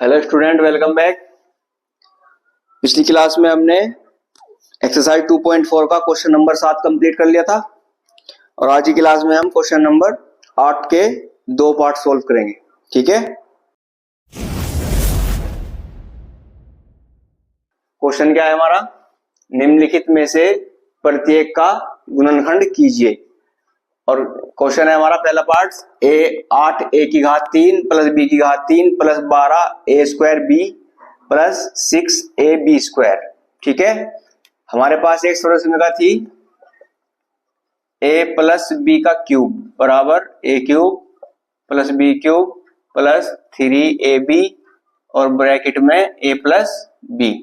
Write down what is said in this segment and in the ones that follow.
Hello student, welcome back. पिछली class में हमने एक्सरसाइज 2.4 का क्वेश्चन नंबर 7 कंप्लीट कर लिया था और आज की क्लास में हम क्वेश्चन नंबर 8 के 2 पार्ट सोल्व करेंगे। ठीक है, क्वेश्चन क्या है हमारा, निम्नलिखित में से प्रत्येक का गुणनखंड कीजिए। और क्वेश्चन है हमारा पहला पार्ट, 8 a की घात 3 प्लस b की घात 3 plus 12 a square b plus 6 a b square. ठीक है, हमारे पास एक समीकरण थी a प्लस b का क्यूब बराबर a cube plus b cube plus 3ab और ब्रैकेट में a प्लस b।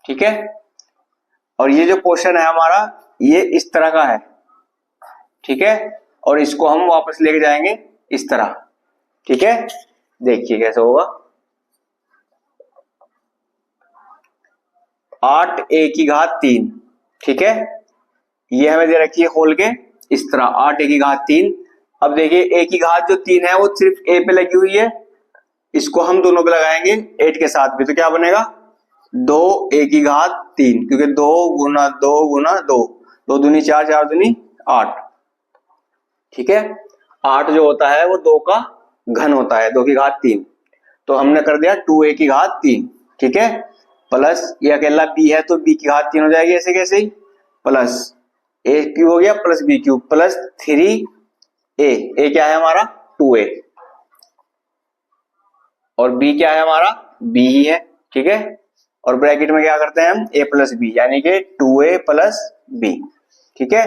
ठीक है, और ये जो क्वेश्चन है हमारा ये इस तरह का है। ठीक है, और इसको हम वापस लेके जाएंगे इस तरह। ठीक है, देखिए कैसे होगा। 8 a की घात 3, ठीक है, ये हमें दे रखी है खोल के इस तरह 8 a की घात 3। अब देखिए a की घात जो 3 है वो सिर्फ a पे लगी हुई है, इसको हम दोनों पे लगाएंगे 8 के साथ भी, तो क्या बनेगा 2 a की घात 3, क्योंकि 2 गुना 2 गुना 2, 2 दूनी 4, 4 दूनी 8। ठीक है, 8 जो होता है वो 2 का घन होता है, 2 की घात 3, तो हमने कर दिया 2a की घात 3। ठीक है, प्लस ये अकेला b है तो b की घात 3 हो जाएगी ऐसे कैसे ही, प्लस a क्यूब हो गया plus b cube plus 3a। a क्या है हमारा 2a और b क्या है हमारा b ही है। ठीक है, और ब्रैकेट में क्या करते हैं हम a प्लस b, यानी कि 2a प्लस b। ठीक है,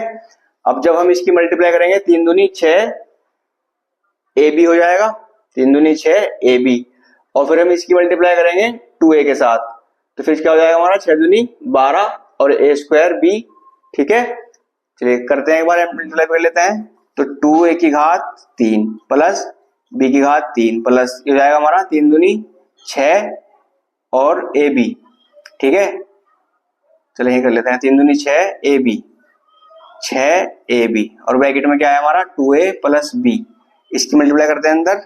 अब जब हम इसकी मल्टीप्लाई करेंगे 3 दूनी 6 ab हो जाएगा, 3 दूनी 6 ab, और फिर हम इसकी मल्टीप्लाई करेंगे 2a के साथ, तो फिर क्या हो जाएगा हमारा 6 दूनी 12 और a स्क्वायर b। ठीक है, चलिए करते हैं एक बार मल्टीप्लाई कर लेते हैं, तो 2a की घात 3 प्लस b की घात 3 प्लस ये हो जाएगा हमारा 3 दूनी 6 और ab। ठीक है, चलिए कर लेते हैं 3 दूनी 6 ab, 6ab और ब्रैकेट में क्या है हमारा 2a प्लस b, इसकी मल्टीप्लाई करते हैं अंदर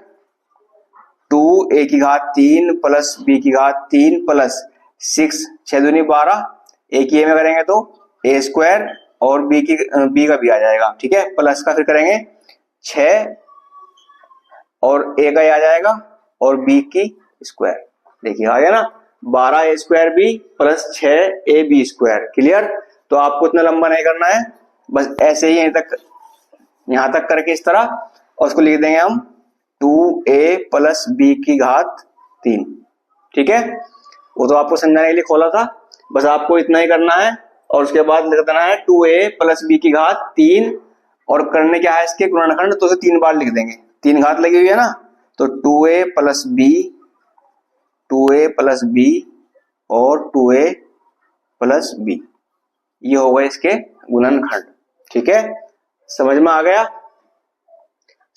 2a की घात 3 प्लस b की घात 3 प्लस 6, 6 दूनी 12, a की a में करेंगे तो a स्क्वायर और b का भी आ जाएगा। ठीक है, प्लस का फिर करेंगे 6 और a का आ जाएगा और b की स्क्वायर, देखिए आ गया ना 12 a square b plus 6 a b square. Clear, तो आपको इतना लंबा नहीं करना है, बस ऐसे ही यहां तक करके इस तरह, और उसको लिख देंगे हम 2a प्लस b की घात 3। ठीक है, वो तो आपको समझाने के लिए खोला था, बस आपको इतना ही करना है और उसके बाद लिख देना है 2a प्लस b की घात 3, और करने क्या है इसके गुणनखंड, तो उसे 3 बार लिख देंगे, 3 घात लगी हुई है ना, तो 2a plus b, 2a plus b और 2a प्लस b, ये होगा इसके गुणनखंड। ठीक है, समझ में आ गया।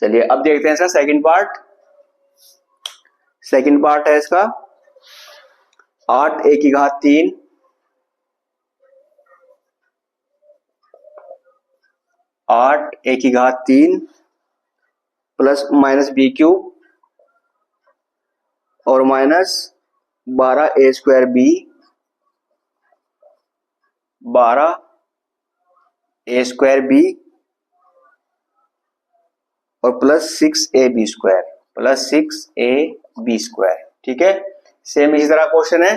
चलिए अब देखते हैं इसका सेकंड पार्ट। सेकंड पार्ट है इसका 8 a की घात 3 8 a की घात 3 प्लस माइनस b क्यूब और minus 12 a square b, 12 a square b और plus 6ab square plus 6ab square. ठीक है, सेम इसी तरह क्वेश्चन है,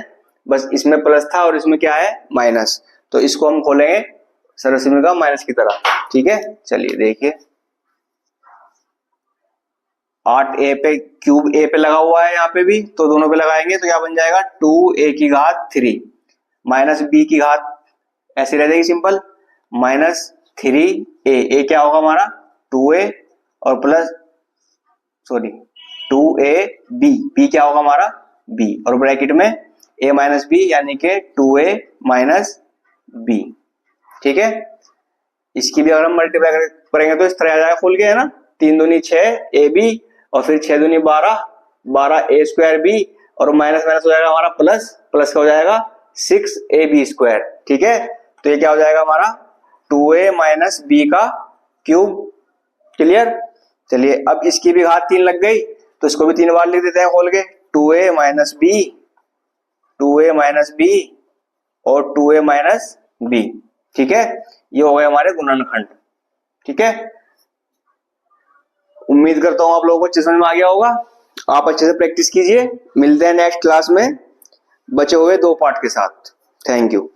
बस इसमें प्लस था और इसमें क्या है माइनस, तो इसको हम खोलेंगे सरस्वती का माइनस की तरह। ठीक है, चलिए देखिए 8a पे क्यूब a पे लगा हुआ है यहाँ पे भी, तो दोनों पे लगाएंगे तो क्या बन जाएगा 2a की घात 3 माइनस b की घात ऐसी रह जाएगी सिंपल माइनस 3a। a क्या होगा हमारा 2a और प्लस 2ab, b क्या होगा हमारा b, और ब्रैकेट में a माइनस b यानी कि 2a माइनस b। ठीक है, इसकी भी अगर हम मल्टीप्लाई करेंगे तो इस तरह आ जाएगा खोल के, है ना, 3 दूनी 6 ab और फिर 6 दूनी 12, 12 a स्क्वायर b और माइनस माइनस हो जाएगा हमारा प्लस, प्लस का हो जाएगा 6ab स्क्वायर। ठीक है, तो ये क्या हो जाएगा हमारा 2a माइनस b का क्यूब। क्लियर, चलिए अब इसकी भी घात 3 लग गई तो इसको भी 3 बार लिख देते हैं खोल के, 2a minus B, 2a minus B और 2a माइनस बी। ठीक है, ये हो गए हमारे गुणनखंड। ठीक है, उम्मीद करता हूं आप लोगों को अच्छे समझ में आ गया होगा। आप अच्छे से प्रैक्टिस कीजिए। मिलते हैं नेक्स्ट क्लास में बचे हुए 2 पार्ट के साथ। Thank you.